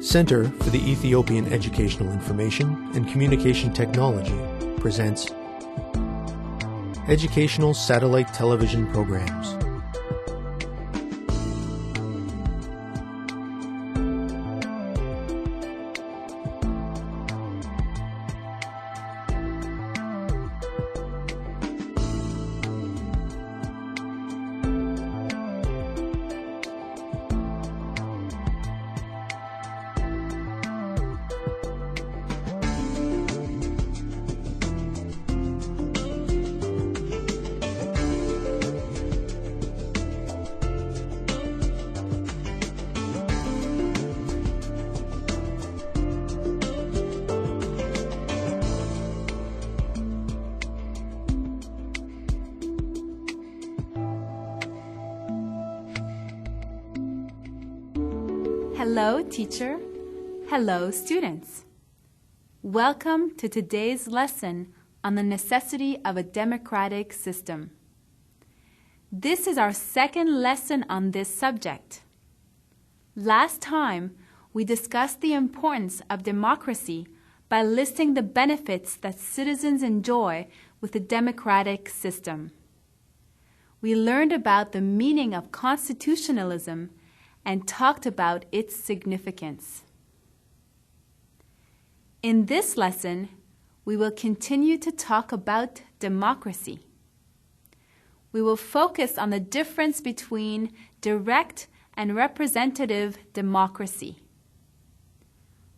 Center for the Ethiopian Educational Information and Communication Technology presents Educational Satellite Television Programs. Hello, teacher. Hello, students. Welcome to today's lesson on the necessity of a democratic system. This is our second lesson on this subject. Last time, we discussed the importance of democracy by listing the benefits that citizens enjoy with a democratic system. We learned about the meaning of constitutionalism and talked about its significance. In this lesson, we will continue to talk about democracy. We will focus on the difference between direct and representative democracy.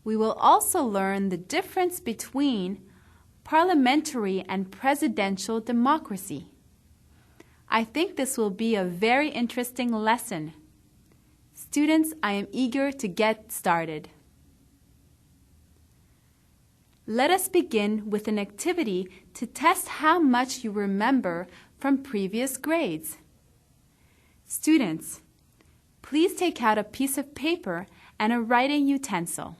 We will also learn the difference between parliamentary and presidential democracy. I think this will be a very interesting lesson. Students, I am eager to get started. Let us begin with an activity to test how much you remember from previous grades. Students, please take out a piece of paper and a writing utensil.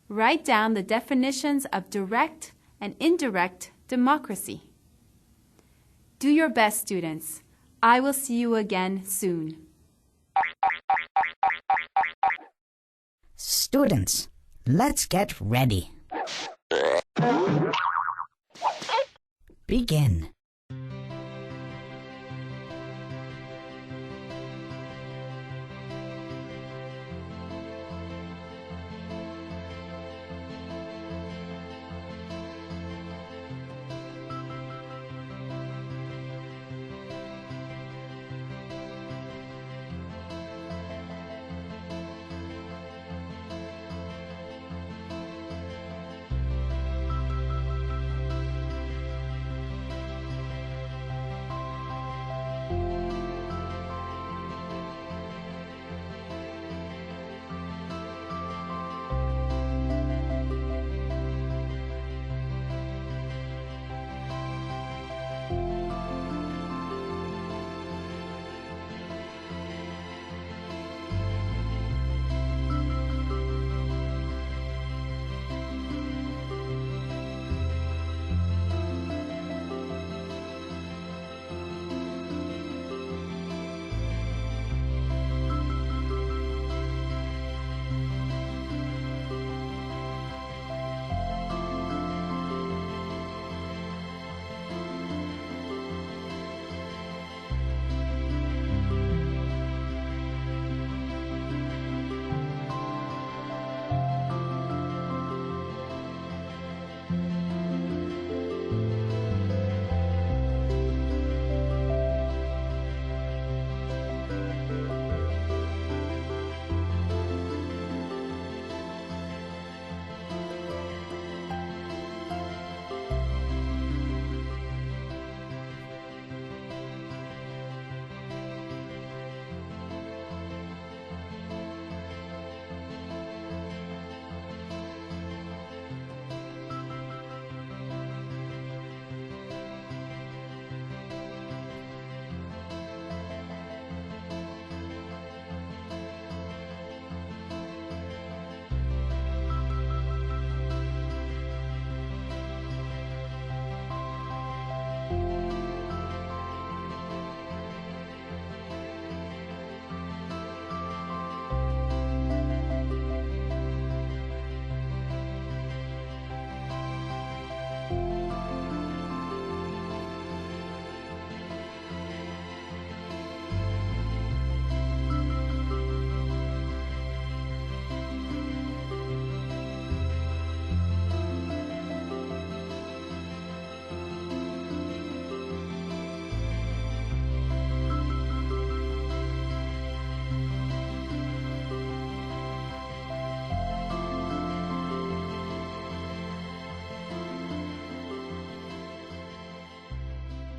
Write down the definitions of direct and indirect democracy. Do your best, students. I will see you again soon. Students, let's get ready. Begin.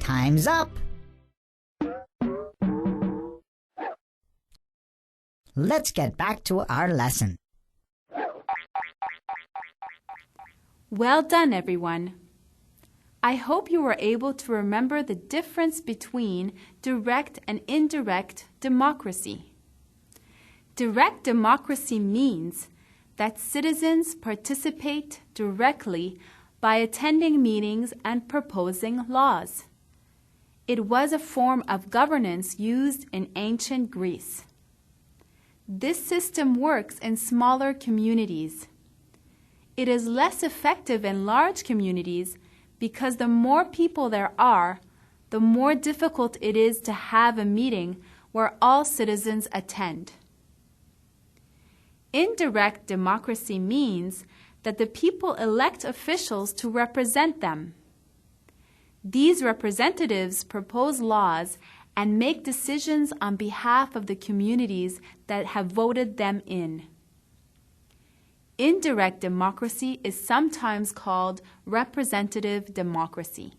Time's up. Let's get back to our lesson. Well done, everyone. I hope you were able to remember the difference between direct and indirect democracy. Direct democracy means that citizens participate directly by attending meetings and proposing laws. It was a form of governance used in ancient Greece. This system works in smaller communities. It is less effective in large communities because the more people there are, the more difficult it is to have a meeting where all citizens attend. Indirect democracy means that the people elect officials to represent them. These representatives propose laws and make decisions on behalf of the communities that have voted them in. Indirect democracy is sometimes called representative democracy.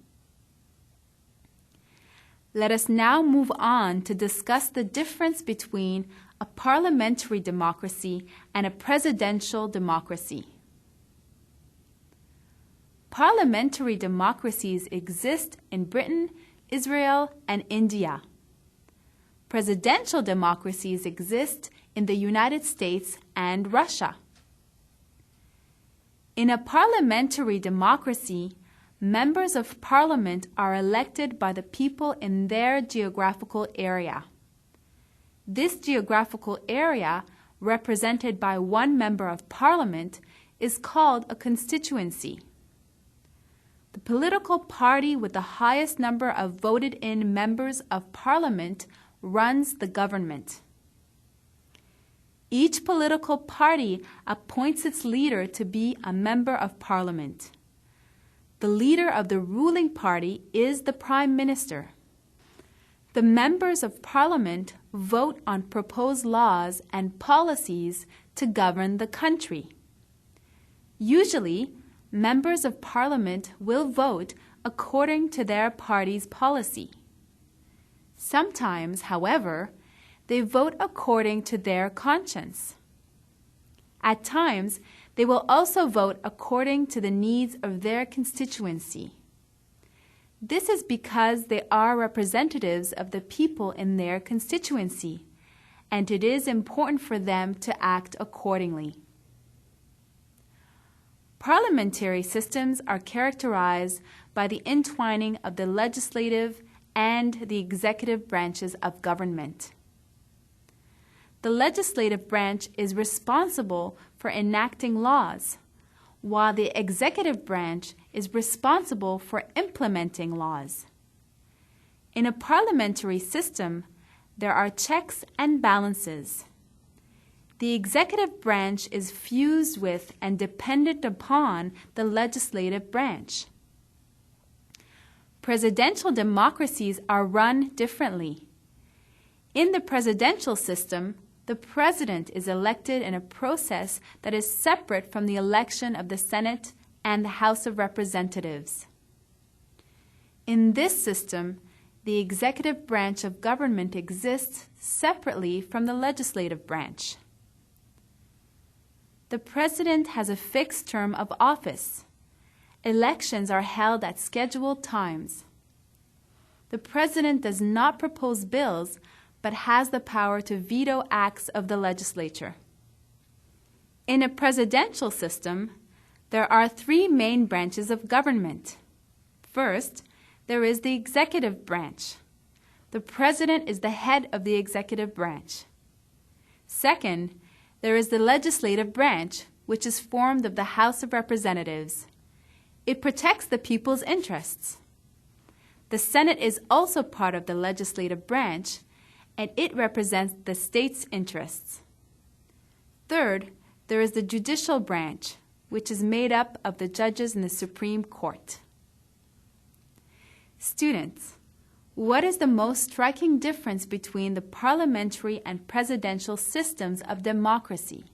Let us now move on to discuss the difference between a parliamentary democracy and a presidential democracy. Parliamentary democracies exist in Britain, Israel, and India. Presidential democracies exist in the United States and Russia. In a parliamentary democracy, members of parliament are elected by the people in their geographical area. This geographical area, represented by one member of parliament, is called a constituency. The political party with the highest number of voted-in members of parliament runs the government. Each political party appoints its leader to be a member of parliament. The leader of the ruling party is the prime minister. The members of parliament vote on proposed laws and policies to govern the country. Usually, members of parliament will vote according to their party's policy. Sometimes, however, they vote according to their conscience. At times, they will also vote according to the needs of their constituency. This is because they are representatives of the people in their constituency, and it is important for them to act accordingly. Parliamentary systems are characterized by the entwining of the legislative and the executive branches of government. The legislative branch is responsible for enacting laws, while the executive branch is responsible for implementing laws. In a parliamentary system, there are checks and balances. The executive branch is fused with and dependent upon the legislative branch. Presidential democracies are run differently. In the presidential system, the president is elected in a process that is separate from the election of the Senate and the House of Representatives. In this system, the executive branch of government exists separately from the legislative branch. The president has a fixed term of office. Elections are held at scheduled times. The president does not propose bills, but has the power to veto acts of the legislature. In a presidential system, there are three main branches of government. First, there is the executive branch. The president is the head of the executive branch. Second, there is the legislative branch, which is formed of the House of Representatives. It protects the people's interests. The Senate is also part of the legislative branch, and it represents the state's interests. Third, there is the judicial branch, which is made up of the judges in the Supreme Court. Students, what is the most striking difference between the parliamentary and presidential systems of democracy?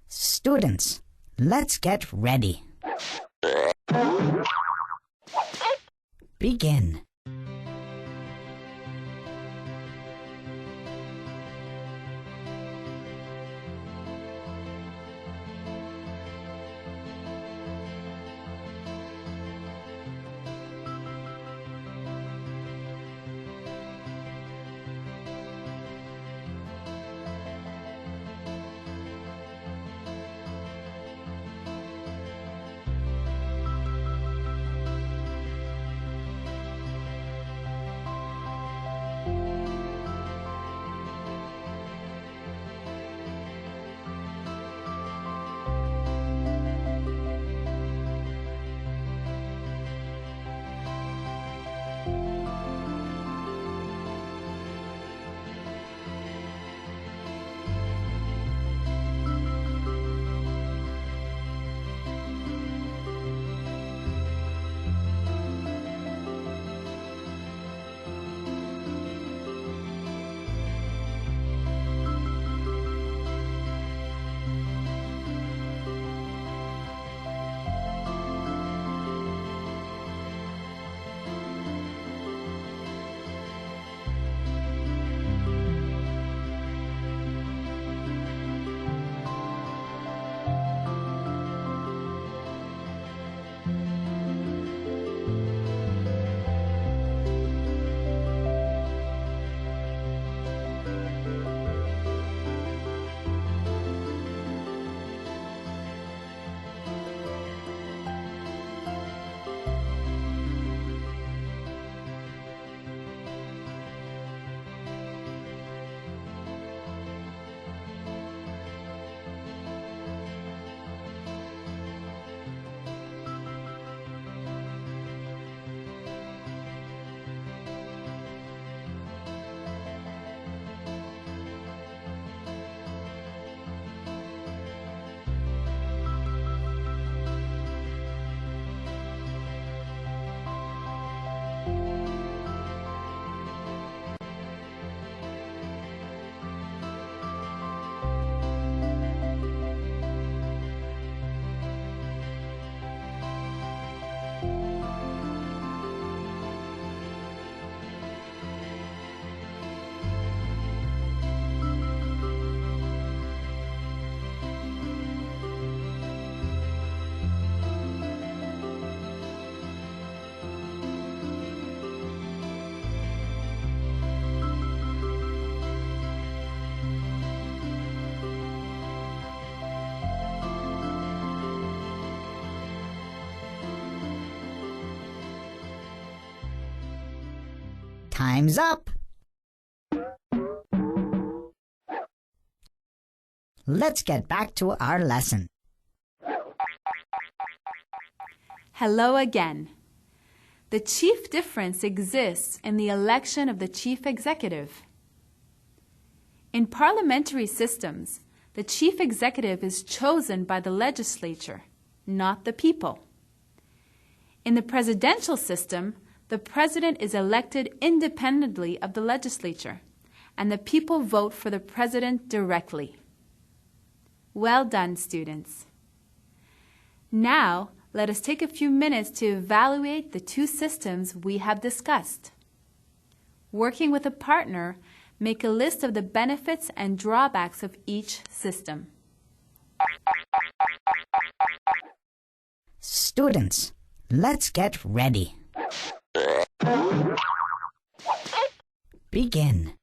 Students, let's get ready. Begin. Time's up. Let's get back to our lesson. Hello again. The chief difference exists in the election of the chief executive. In parliamentary systems, the chief executive is chosen by the legislature, not the people. In the presidential system, the president is elected independently of the legislature, and the people vote for the president directly. Well done, students. Now, let us take a few minutes to evaluate the two systems we have discussed. Working with a partner, make a list of the benefits and drawbacks of each system. Students, let's get ready. Begin.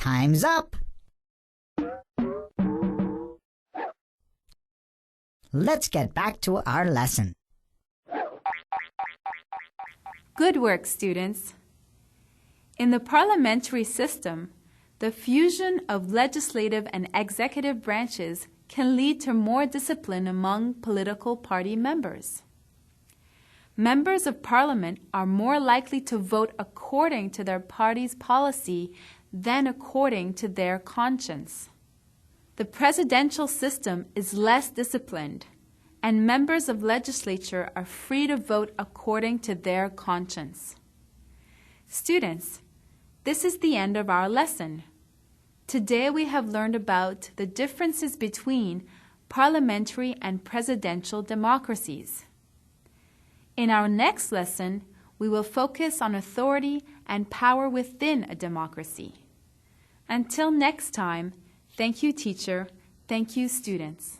Time's up. Let's get back to our lesson. Good work, students. In the parliamentary system, the fusion of legislative and executive branches can lead to more discipline among political party members. Members of parliament are more likely to vote according to their party's policy than according to their conscience. The presidential system is less disciplined, and members of legislature are free to vote according to their conscience. Students, this is the end of our lesson. Today we have learned about the differences between parliamentary and presidential democracies. In our next lesson, we will focus on authority and power within a democracy. Until next time, thank you, teacher. Thank you, students.